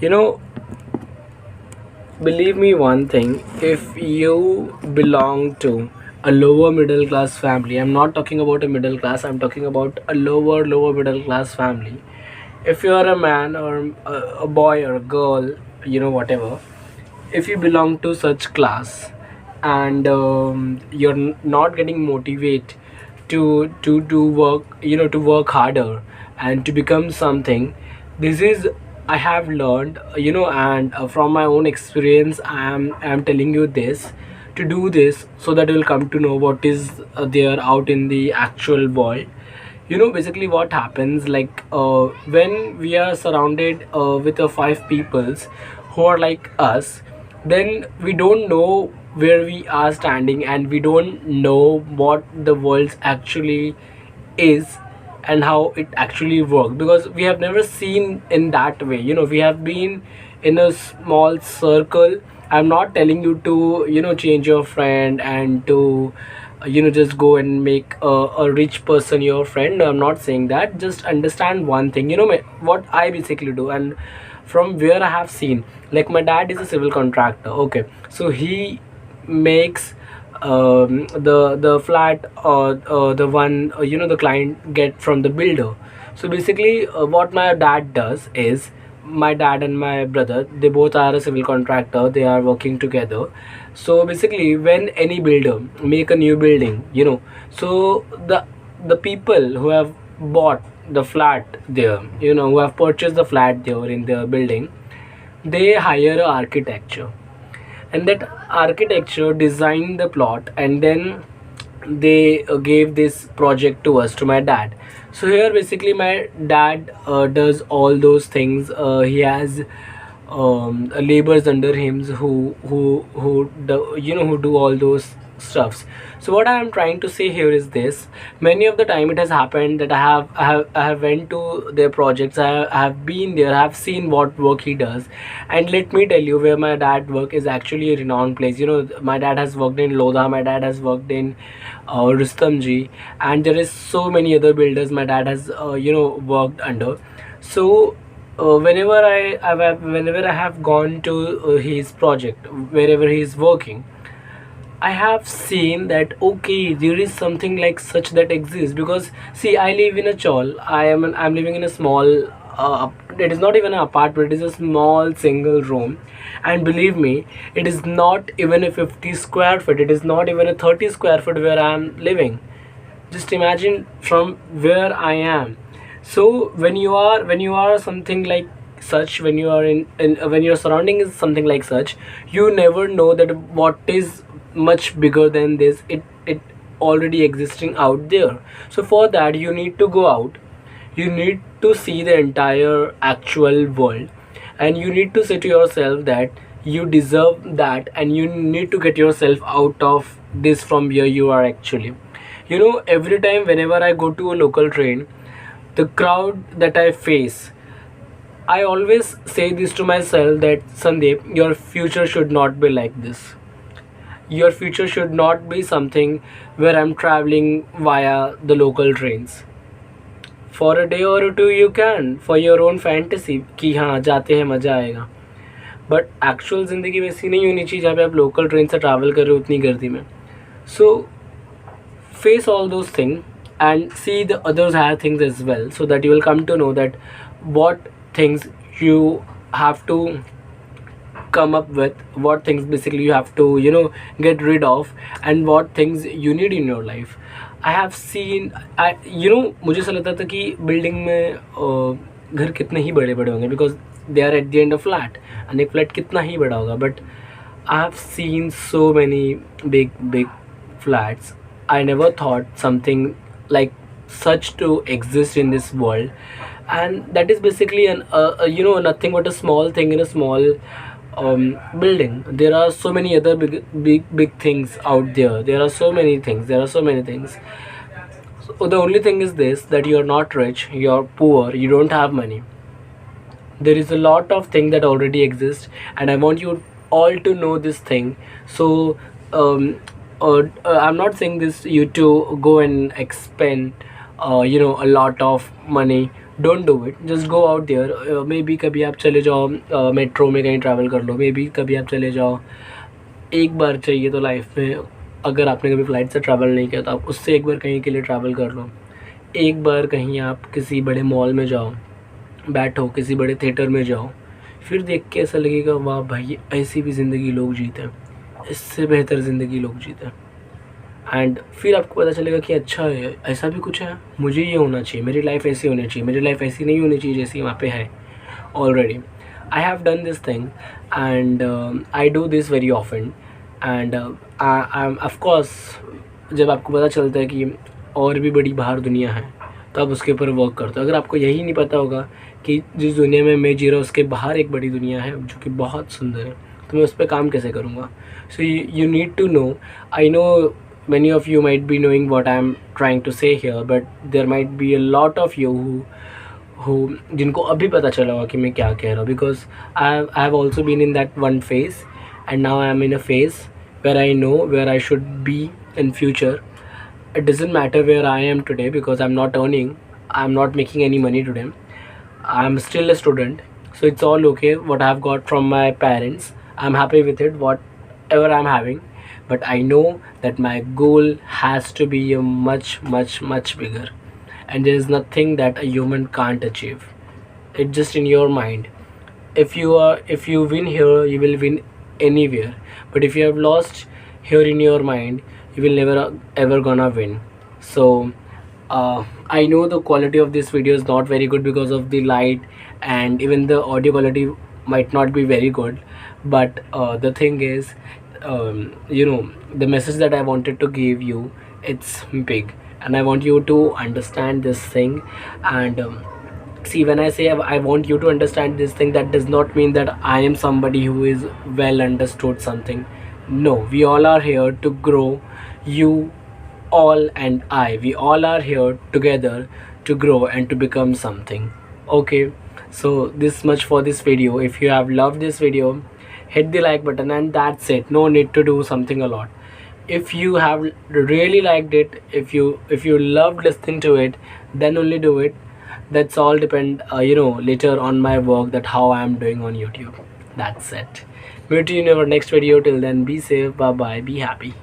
You know, believe me one thing, if you belong to a lower middle class family, I'm not talking about a middle class, I'm talking about a lower middle class family. If you are a man or a boy or a girl, whatever, if you belong to such class and you're not getting motivated to work, to work harder and to become something, this is, I have learned, and from my own experience, I am telling you this, to do this so that you'll come to know what is there out in the actual world. Basically what happens, like, when we are surrounded with five peoples who are like us, then we don't know where we are standing, and we don't know what the world actually is and how it actually works, because we have never seen in that way. We have been in a small circle. I'm not telling you to change your friend and to just go and make a rich person your friend. No, I'm not saying that. Just understand one thing, what I basically do, and from where I have seen, like, my dad is a civil contractor. Okay, so he makes the flat, the one, the client get from the builder. So basically, what my dad does is, my dad and my brother, they both are a civil contractor, they are working together. So basically, when any builder make a new building, so the people who have bought the flat there, who have purchased the flat there in the building, they hire a architecture, and that architecture designed the plot, and then they gave this project to us, to my dad. So here basically my dad does all those things. He has laborers under him who do, who do all those stuffs. So what I am trying to say here is this: many of the time it has happened that I have went to their projects. I have been there, I have seen what work he does. And let me tell you, where my dad work is actually a renowned place. My dad has worked in Lodha, my dad has worked in Rustamji, and there is so many other builders my dad has worked under. So whenever I have gone to his project, wherever he is working, I have seen that, okay, there is something like such that exists. Because see, I live in a chawl. I'm living in a small. It is not even an apartment. It is a small single room, and believe me, it is not even a 50 square foot. It is not even a 30 square foot where I am living. Just imagine from where I am. So when you are something like such, when you are when your surrounding is something like such, you never know that what is much bigger than this, it already existing out there. So for that, you need to go out, you need to see the entire actual world, and you need to say to yourself that you deserve that, and you need to get yourself out of this from where you are actually. Every time whenever I go to a local train, the crowd that I face, I always say this to myself, that Sandeep, your future should not be like this. Your future should not be something where I'm traveling via the local trains. For a day or two you can, for your own fantasy, कि हाँ जाते हैं मज़ा आएगा. But actual ज़िंदगी वैसी नहीं होनी चाहिए जहाँ पे आप लोकल ट्रेन से ट्रैवल कर रहे हो उतनी गर्दी में. सो face all those things and see the others have things as well, so that you will come to know that what things you have to come up with, what things basically you have to get rid of, and what things you need in your life. I have seen, मुझे ऐसा लगता था कि building में घर कितने ही बड़े बड़े होंगे, because they are at the end of flat, and एक फ्लैट कितना ही बड़ा होगा. But I have seen so many big big flats. I never thought something like such to exist in this world, and that is basically nothing but a small thing in a small building. There are so many other big things out there. There are so many things. There are so many things. So the only thing is this: that you are not rich, you are poor, you don't have money. There is a lot of things that already exist, and I want you all to know this thing. So I'm not saying this you to go and expend a lot of money don't do it, just go out there. Maybe कभी आप चले जाओ metro में कहीं travel कर लो, may be कभी आप चले जाओ, एक बार चाहिए तो लाइफ में, अगर आपने कभी फ़्लाइट से ट्रैवल नहीं किया तो आप उससे एक बार कहीं के लिए ट्रैवल कर लो। एक बार कहीं आप किसी बड़े मॉल में जाओ, बैठो, किसी बड़े थिएटर में जाओ, फिर देख के ऐसा लगेगा वाह भाई, ऐसी भी ज़िंदगी लोग जीते हैं, इससे बेहतर ज़िंदगी लोग जीते हैं। एंड फिर आपको पता चलेगा कि अच्छा है, ऐसा भी कुछ है, मुझे ये होना चाहिए, मेरी लाइफ ऐसी होनी चाहिए, मेरी लाइफ ऐसी नहीं होनी चाहिए जैसी वहाँ पे है already. I have done this thing and I do this very often. And I am of course, जब आपको पता चलता है कि और भी बड़ी बाहर दुनिया है तो आप उसके ऊपर वर्क करते हो। अगर आपको यही नहीं पता होगा कि जिस दुनिया में मैं जी रहा हूँ उसके बाहर एक बड़ी दुनिया है जो कि बहुत सुंदर है, तो मैं उस पर काम कैसे करूँगा? So you need to know. I know many of you might be knowing what I'm trying to say here, but there might be a lot of you who जिनको अभी पता चला होगा कि मैं क्या कह रहा हूँ, because I have also been in that one phase and now I am in a phase where I know where I should be in future. It doesn't matter where I am today because I'm not earning, I'm not making any money today, I'm still a student, so it's all okay. What I've got from my parents, I'm happy with it, whatever I'm having. But I know that my goal has to be a much bigger, and there is nothing that a human can't achieve. It's just in your mind. If you win here, you will win anywhere, but if you have lost here in your mind, you will never ever gonna win. So I know the quality of this video is not very good because of the light, and even the audio quality might not be very good. But the thing is, the message that I wanted to give you, it's big, and I want you to understand this thing. And see, when I say I want you to understand this thing, that does not mean that I am somebody who is well understood something. No, we all are here to grow. You all and I, we all are here together to grow and to become something. Okay, so this much for this video. If you have loved this video, hit the like button, and that's it. No need to do something a lot. If you have really liked it, if you loved listening to it, then only do it. That's all depend later on my work, that how I am doing on YouTube. That's it. Meet you in our next video. Till then, be safe, bye bye, be happy.